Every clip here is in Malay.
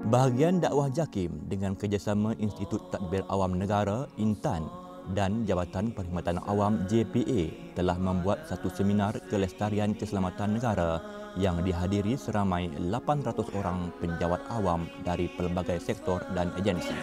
Bahagian dakwah JAKIM dengan kerjasama Institut Tadbir Awam Negara (INTAN) dan Jabatan Perkhidmatan Awam JPA telah membuat satu seminar kelestarian keselamatan negara yang dihadiri seramai 800 orang penjawat awam dari pelbagai sektor dan agensi.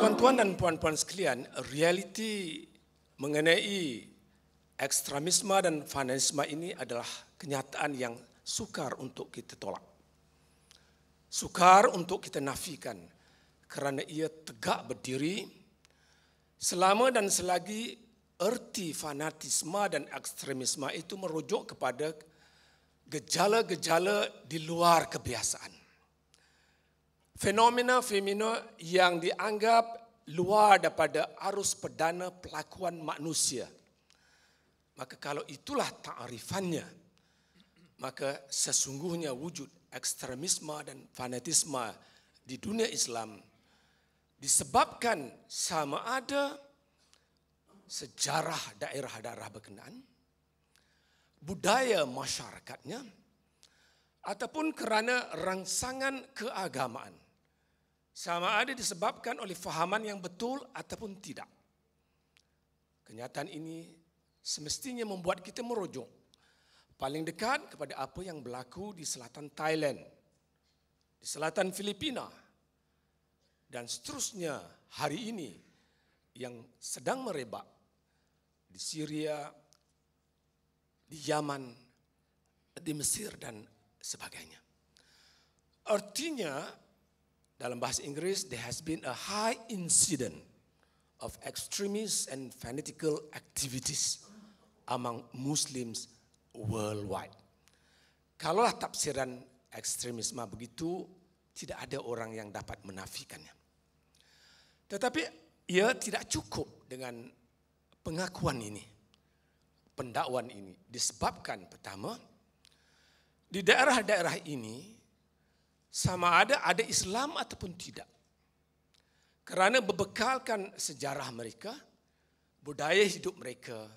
Tuan-tuan dan puan-puan sekalian, realiti mengenai ekstremisme dan fanatisme ini adalah kenyataan yang sukar untuk kita tolak. Sukar untuk kita nafikan kerana ia tegak berdiri selama dan selagi erti fanatisme dan ekstremisme itu merujuk kepada gejala-gejala di luar kebiasaan. Fenomena-fenomena yang dianggap luar daripada arus perdana pelakuan manusia. Maka kalau itulah ta'rifannya, maka sesungguhnya wujud ekstremisme dan fanatisme di dunia Islam disebabkan sama ada sejarah daerah-daerah berkenaan, budaya masyarakatnya, ataupun kerana rangsangan keagamaan. Sama ada disebabkan oleh fahaman yang betul ataupun tidak. Kenyataan ini semestinya membuat kita merujuk paling dekat kepada apa yang berlaku di selatan Thailand, di selatan Filipina, dan seterusnya hari ini yang sedang merebak di Syria, di Yaman, di Mesir dan sebagainya. Artinya dalam bahasa Inggris, there has been a high incidence of extremist and fanatical activities among Muslims worldwide. Kalaulah tafsiran ekstremisme begitu, tidak ada orang yang dapat menafikannya. Tetapi ia tidak cukup dengan pengakuan ini, pendakwaan ini. Disebabkan pertama, di daerah-daerah ini sama ada Islam ataupun tidak. Kerana berbekalkan sejarah mereka, budaya hidup mereka,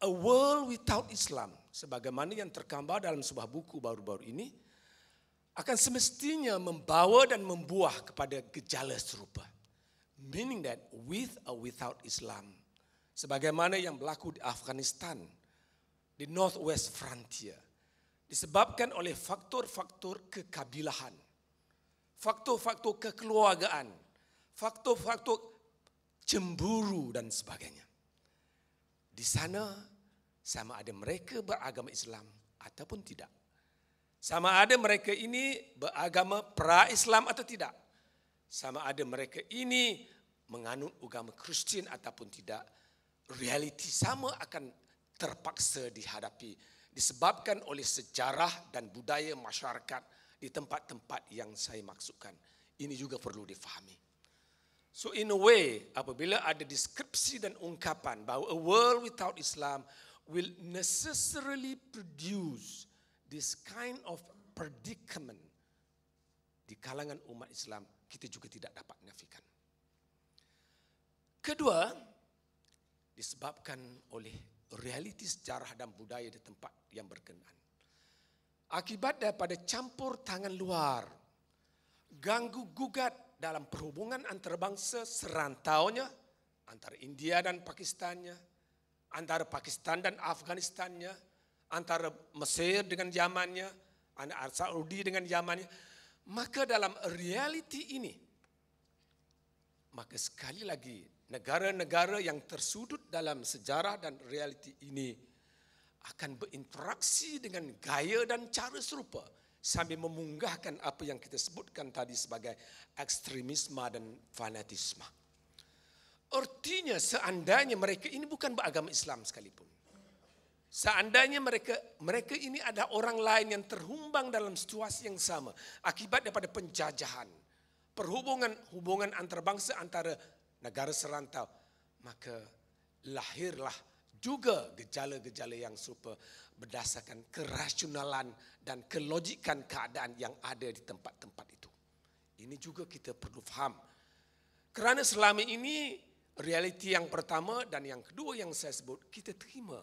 A World Without Islam, sebagaimana yang tergambar dalam sebuah buku baru-baru ini, akan semestinya membawa dan membuah kepada gejala serupa. Meaning that with or without Islam, sebagaimana yang berlaku di Afghanistan, di Northwest Frontier, disebabkan oleh faktor-faktor kekabilahan, faktor-faktor kekeluargaan, faktor-faktor cemburu dan sebagainya. Di sana sama ada mereka beragama Islam ataupun tidak. Sama ada mereka ini beragama pra-Islam atau tidak. Sama ada mereka ini menganut agama Kristian ataupun tidak. Realiti sama akan terpaksa dihadapi disebabkan oleh sejarah dan budaya masyarakat di tempat-tempat yang saya maksudkan. Ini juga perlu difahami. So in a way, apabila ada deskripsi dan ungkapan bahawa a world without Islam will necessarily produce this kind of predicament di kalangan umat Islam, kita juga tidak dapat menafikan. Kedua, disebabkan oleh realiti sejarah dan budaya di tempat yang berkenaan. Akibat daripada campur tangan luar, ganggu gugat dalam perhubungan antarabangsa serantaunya, antara India dan Pakistannya, antara Pakistan dan Afghanistannya, antara Mesir dengan Yamannya, antara Saudi dengan Yamannya. Maka dalam realiti ini, maka sekali lagi negara-negara yang tersudut dalam sejarah dan realiti ini akan berinteraksi dengan gaya dan cara serupa sambil memunggahkan apa yang kita sebutkan tadi sebagai ekstremisme dan fanatisme. Artinya seandainya mereka ini bukan beragama Islam sekalipun. Seandainya mereka ini ada orang lain yang terhumbang dalam situasi yang sama akibat daripada penjajahan, hubungan antarabangsa antara negara serantau, maka lahirlah juga gejala-gejala yang serupa berdasarkan kerasionalan dan kelogikan keadaan yang ada di tempat-tempat itu. Ini juga kita perlu faham. Kerana selama ini realiti yang pertama dan yang kedua yang saya sebut kita terima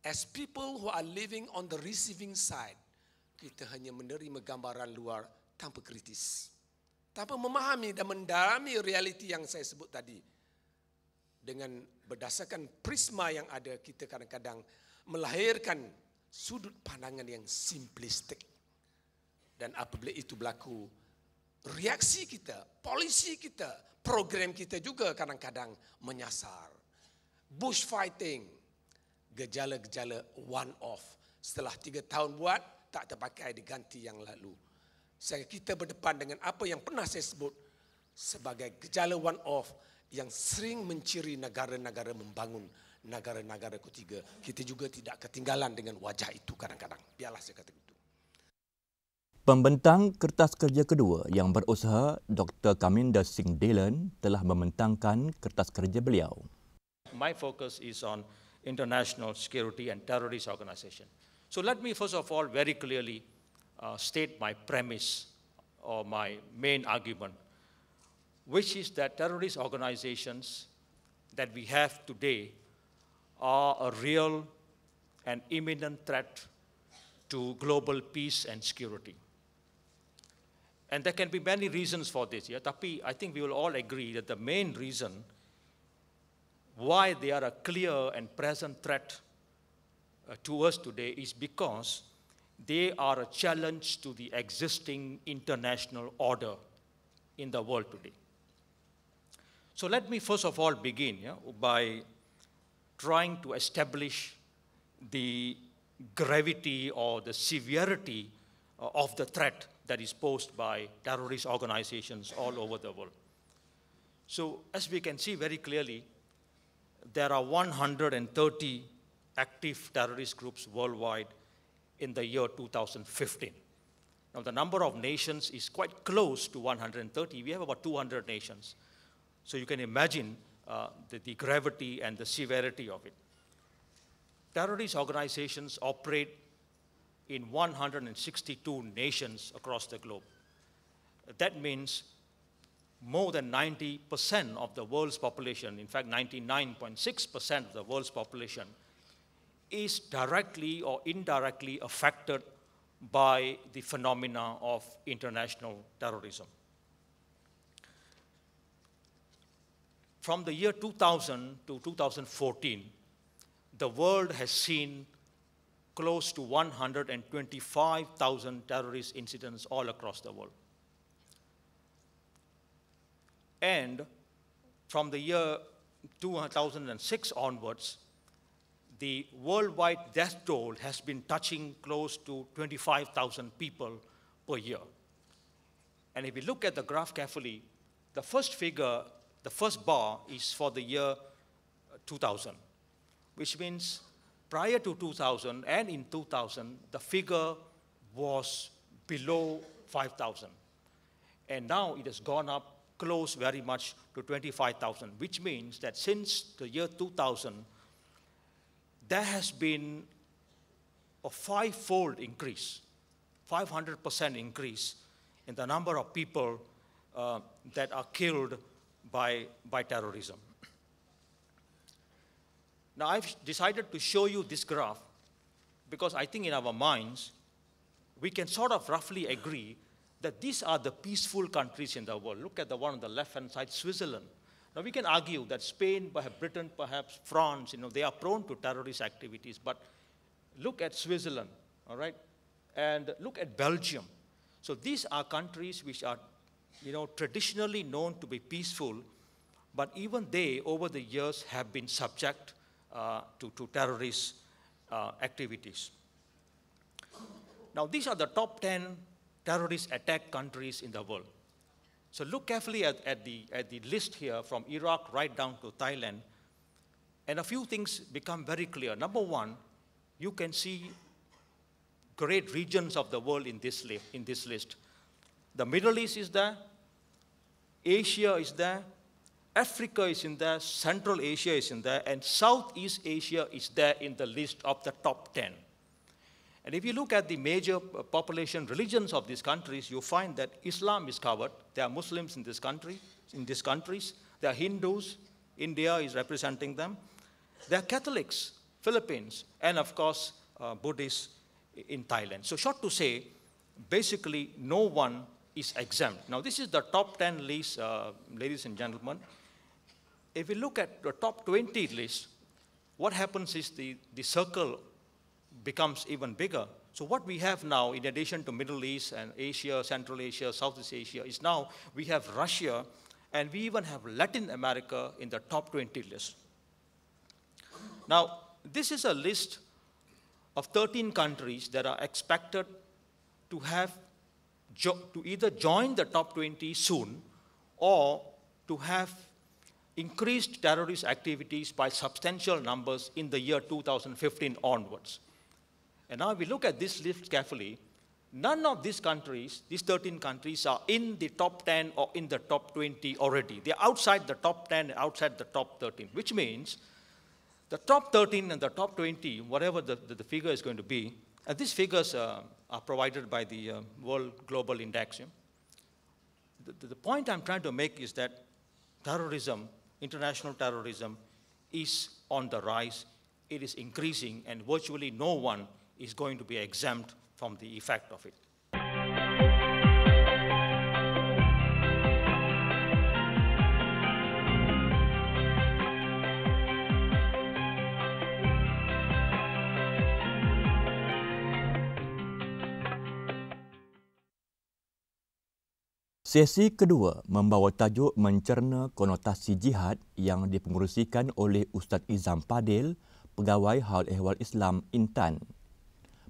as people who are living on the receiving side kita hanya menerima gambaran luar tanpa kritis. Tanpa memahami dan mendalami realiti yang saya sebut tadi. Dengan berdasarkan prisma yang ada, kita kadang-kadang melahirkan sudut pandangan yang simplistik. Dan apabila itu berlaku, reaksi kita, polisi kita, program kita juga kadang-kadang menyasar. Bushfighting, gejala-gejala one off. Setelah 3 tahun buat, tak terpakai diganti yang lalu. Sehingga kita berdepan dengan apa yang pernah saya sebut sebagai gejala one off yang sering menciri negara-negara membangun negara-negara ketiga. Kita juga tidak ketinggalan dengan wajah itu kadang-kadang. Biarlah saya kata itu. Pembentang kertas kerja kedua yang berusaha, Dr. Kaminder Singh Dhillon telah membentangkan kertas kerja beliau. My focus is on international security and terrorist organization. So let me first of all very clearly state my premise or my main argument, which is that terrorist organizations that we have today are a real and imminent threat to global peace and security. And there can be many reasons for this. Yeah? Tapi I think we will all agree that the main reason why they are a clear and present threat to us today is because they are a challenge to the existing international order in the world today. So let me first of all begin by trying to establish the gravity or the severity of the threat that is posed by terrorist organizations all over the world. So as we can see very clearly, there are 130 active terrorist groups worldwide in the year 2015. Now the number of nations is quite close to 130. We have about 200 nations. So you can imagine the gravity and the severity of it. Terrorist organizations operate in 162 nations across the globe. That means more than 90% of the world's population, in fact 99.6% of the world's population, is directly or indirectly affected by the phenomena of international terrorism. From the year 2000 to 2014, the world has seen close to 125,000 terrorist incidents all across the world. And from the year 2006 onwards, the worldwide death toll has been touching close to 25,000 people per year. And if you look at the graph carefully, the first figure, the first bar is for the year 2000, which means prior to 2000 and in 2000, the figure was below 5,000. And now it has gone up close very much to 25,000, which means that since the year 2000, there has been a five-fold increase, 500% increase in the number of people that are killed by terrorism. Now, I've decided to show you this graph because I think in our minds, we can sort of roughly agree that these are the peaceful countries in the world. Look at the one on the left-hand side, Switzerland. Now, we can argue that Spain, perhaps Britain, perhaps France, they are prone to terrorist activities. But look at Switzerland, all right? And look at Belgium. So these are countries which are, traditionally known to be peaceful, but even they, over the years, have been subject to terrorist activities. Now, these are the top 10 terrorist attack countries in the world. So look carefully at the list here from Iraq right down to Thailand, and a few things become very clear. Number one, you can see great regions of the world in this list. The Middle East is there, Asia is there, Africa is in there, Central Asia is in there, and Southeast Asia is there in the list of the top 10. And if you look at the major population religions of these countries, you find that Islam is covered. There are Muslims in these countries. There are Hindus. India is representing them. There are Catholics, Philippines, and of course, Buddhists in Thailand. So short to say, basically no one is exempt. Now, this is the top 10 list, ladies and gentlemen. If we look at the top 20 list, what happens is the circle becomes even bigger. So what we have now, in addition to Middle East and Asia, Central Asia, Southeast Asia, is now we have Russia, and we even have Latin America in the top 20 list. Now, this is a list of 13 countries that are expected to have to either join the top 20 soon or to have increased terrorist activities by substantial numbers in the year 2015 onwards. And now if we look at this list carefully, none of these countries, these 13 countries, are in the top 10 or in the top 20 already. They're outside the top 10, outside the top 13, which means the top 13 and the top 20, whatever the figure is going to be, and these figures are provided by the World Global Index. The point I'm trying to make is that terrorism, international terrorism, is on the rise. It is increasing, and virtually no one is going to be exempt from the effect of it. Sesi kedua membawa tajuk mencerna konotasi jihad yang dipengerusikan oleh Ustaz Izam Padil, Pegawai Hal Ehwal Islam Intan.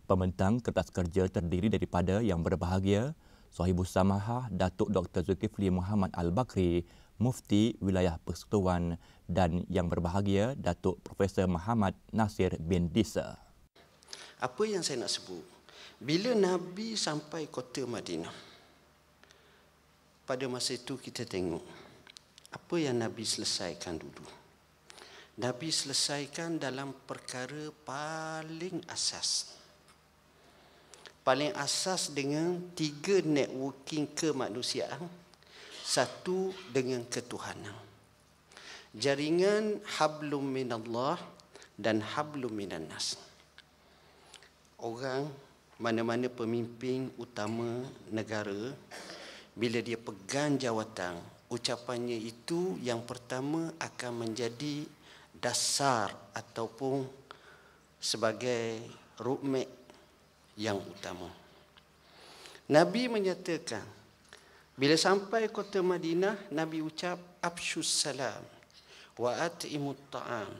Pembentang kertas kerja terdiri daripada yang berbahagia Sahibus Samahah Datuk Dr. Zulkifli Muhammad Al-Bakri, Mufti Wilayah Persekutuan, dan yang berbahagia Datuk Profesor Muhammad Nasir bin Disa. Apa yang saya nak sebut, bila Nabi sampai kota Madinah, pada masa itu kita tengok apa yang Nabi selesaikan dulu. Nabi selesaikan dalam perkara paling asas. Paling asas dengan 3 networking kemanusiaan, 1 dengan ketuhanan. Jaringan hablum minallah dan hablum minannas. Orang, mana-mana pemimpin utama negara, bila dia pegang jawatan, ucapannya itu yang pertama akan menjadi dasar ataupun sebagai roadmap yang utama. Nabi menyatakan, bila sampai kota Madinah, Nabi ucap, Abshus salam, wa at'imut ta'am,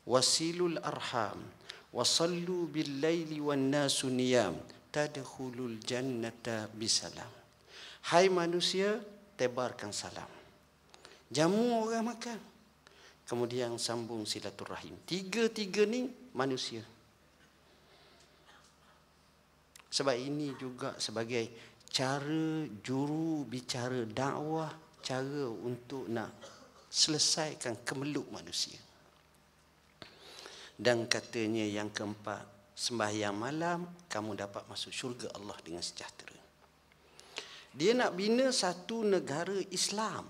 wasilul arham, wasallu bil laili wan nasu niyam, tadkhulul jannata bisalam. Hai manusia, tebarkan salam. Jamu orang makan. Kemudian sambung silaturahim. 3 ni manusia. Sebab ini juga sebagai cara juru bicara dakwah, cara untuk nak selesaikan kemeluk manusia. Dan katanya yang keempat, sembahyang malam, kamu dapat masuk syurga Allah dengan sejahtera. Dia nak bina satu negara Islam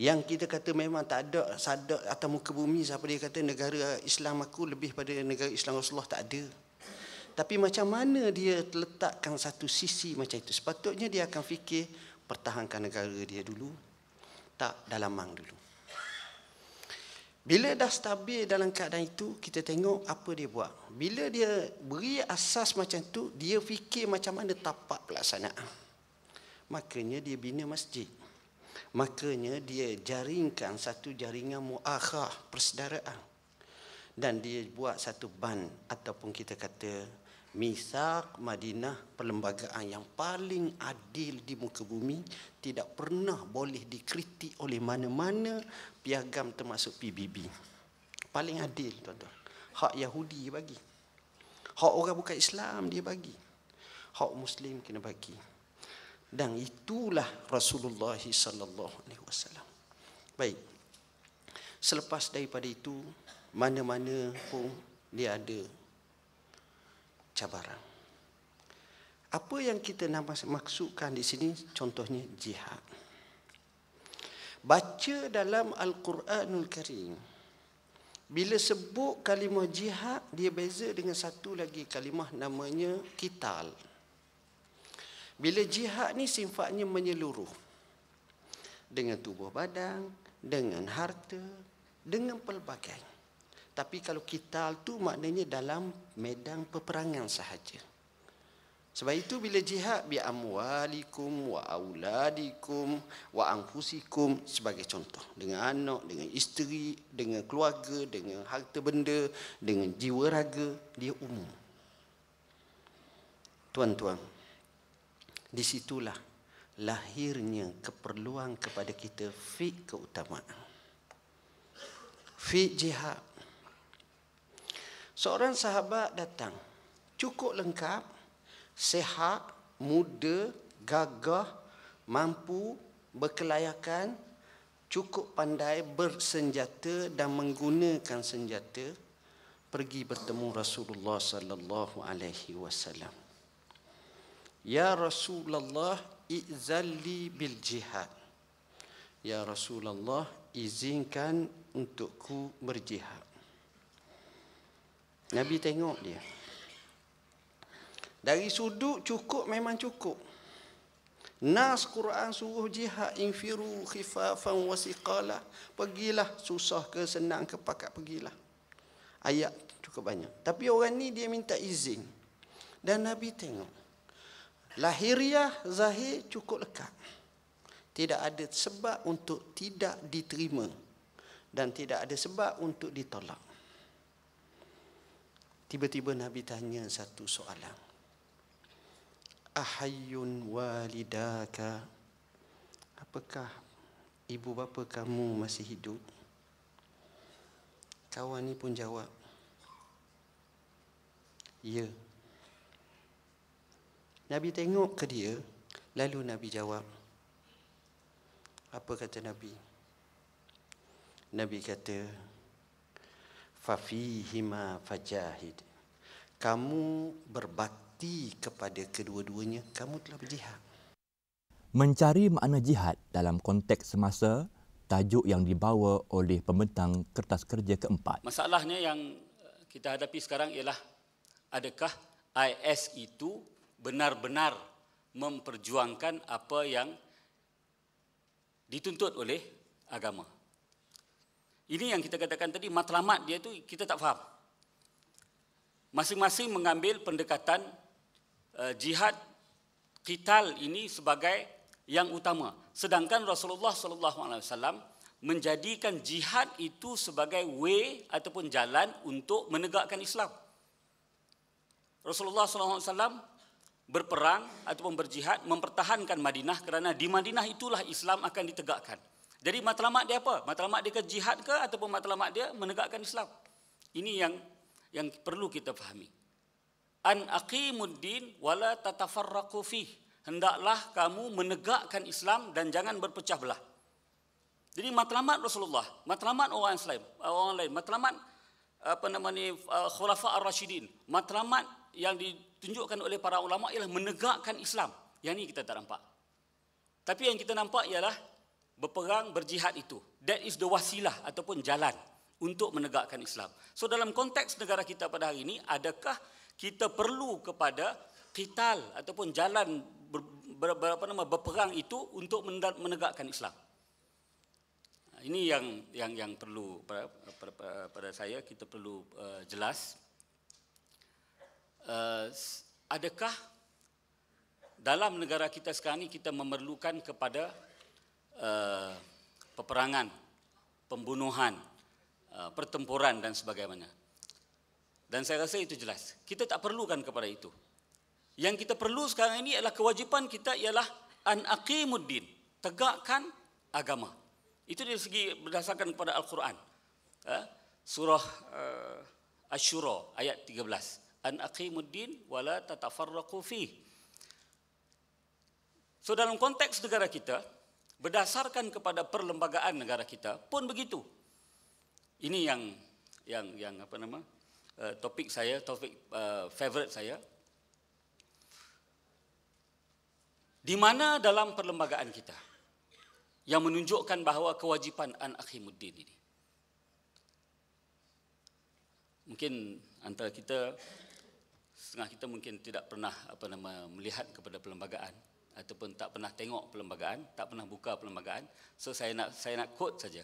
yang kita kata memang tak ada sadak atas muka bumi siapa dia kata negara Islam aku lebih pada negara Islam Rasulullah, tak ada. Tapi macam mana dia letakkan satu sisi macam itu? Sepatutnya dia akan fikir pertahankan negara dia dulu, tak dalamang dulu. Bila dah stabil dalam keadaan itu, kita tengok apa dia buat. Bila dia beri asas macam tu, dia fikir macam mana tapak pelaksanaan. Makanya dia bina masjid. Makanya dia jaringkan satu jaringan muakhah, persaudaraan. Dan dia buat satu ban ataupun kita kata Mitsaq Madinah, perlembagaan yang paling adil di muka bumi, tidak pernah boleh dikritik oleh mana-mana piagam termasuk PBB. Paling adil, tuan-tuan. Hak Yahudi bagi. Hak orang bukan Islam dia bagi. Hak Muslim kena bagi. Dan itulah Rasulullah sallallahu alaihi wasallam. Baik. Selepas daripada itu, mana-mana pun dia ada cabaran. Apa yang kita nak maksudkan di sini, contohnya jihad. Baca dalam Al-Quranul Karim, bila sebut kalimah jihad, dia beza dengan satu lagi kalimah namanya qital. Bila jihad ni sifatnya menyeluruh. Dengan tubuh badan, dengan harta, dengan pelbagai. Tapi kalau qital tu maknanya dalam medan peperangan sahaja. Sebab itu bila jihad bi amwalikum wa auladikum wa anfusikum sebagai contoh, dengan anak, dengan isteri, dengan keluarga, dengan harta benda, dengan jiwa raga, dia umum. Tuan-tuan, di situlah lahirnya keperluan kepada kita fi keutamaan. Fi jihad. Seorang sahabat datang, cukup lengkap, sihat, muda, gagah, mampu, berkelayakan, cukup pandai bersenjata dan menggunakan senjata, pergi bertemu Rasulullah sallallahu alaihi wasallam. Ya Rasulullah, izalli bil jihad. Ya Rasulullah, izinkan untukku berjihad. Nabi tengok dia. Dari sudut cukup memang cukup. Nas Quran suruh jihad, infiru khifafan wa siqala. Pergilah, susah ke senang ke pakat pergilah. Ayat cukup banyak. Tapi orang ni dia minta izin. Dan Nabi tengok. Lahiriah zahir cukup lekat. Tidak ada sebab untuk tidak diterima. Dan tidak ada sebab untuk ditolak. Tiba-tiba Nabi tanya satu soalan. Ahayyun walidaka? Apakah ibu bapa kamu masih hidup? Kawan ni pun jawab, ya. Nabi tengok ke dia, lalu Nabi jawab. Apa kata Nabi? Nabi kata, fafihima fajahid. Kamu berbakti kepada kedua-duanya, kamu telah berjihad. Mencari makna jihad dalam konteks semasa, tajuk yang dibawa oleh pembentang Kertas Kerja keempat. Masalahnya yang kita hadapi sekarang ialah, adakah IS itu benar-benar memperjuangkan apa yang dituntut oleh agama? Ini yang kita katakan tadi, matlamat dia tu kita tak faham. Masing-masing mengambil pendekatan jihad, qital ini sebagai yang utama. Sedangkan Rasulullah SAW menjadikan jihad itu sebagai way ataupun jalan untuk menegakkan Islam. Rasulullah SAW berperang ataupun berjihad mempertahankan Madinah kerana di Madinah itulah Islam akan ditegakkan. Jadi matlamat dia apa? Matlamat dia ke jihad ke ataupun matlamat dia menegakkan Islam? Ini yang perlu kita fahami. An aqimuddin wala tatafarraqu fih. Hendaklah kamu menegakkan Islam dan jangan berpecah belah. Jadi matlamat Rasulullah, matlamat orang lain, matlamat khulafa ar-rasyidin, matlamat yang ditunjukkan oleh para ulama ialah menegakkan Islam. Yang ini kita tak nampak. Tapi yang kita nampak ialah berperang, berjihad itu. That is the wasilah ataupun jalan untuk menegakkan Islam. So dalam konteks negara kita pada hari ini, adakah kita perlu kepada qital ataupun jalan berperang itu untuk menegakkan Islam? Ini yang perlu pada saya kita perlu jelas. Adakah dalam negara kita sekarang ini kita memerlukan kepada peperangan, pembunuhan, pertempuran dan sebagainya? Dan saya rasa itu jelas. Kita tak perlukan kepada itu. Yang kita perlu sekarang ini adalah kewajipan kita ialah an aqimuddin, tegakkan agama. Itu dari segi berdasarkan kepada Al-Quran. Surah Asy-Syura ayat 13. An aqimuddin wala tatafarraqu fih. So dalam konteks negara kita, berdasarkan kepada perlembagaan negara kita pun begitu. Ini yang topik saya, topik favorite saya. Di mana dalam perlembagaan kita yang menunjukkan bahawa kewajipan an aqimuddin ini. Mungkin antara kita setengah kita mungkin tidak pernah melihat kepada perlembagaan ataupun tak pernah tengok perlembagaan, tak pernah buka perlembagaan. So saya nak quote saja.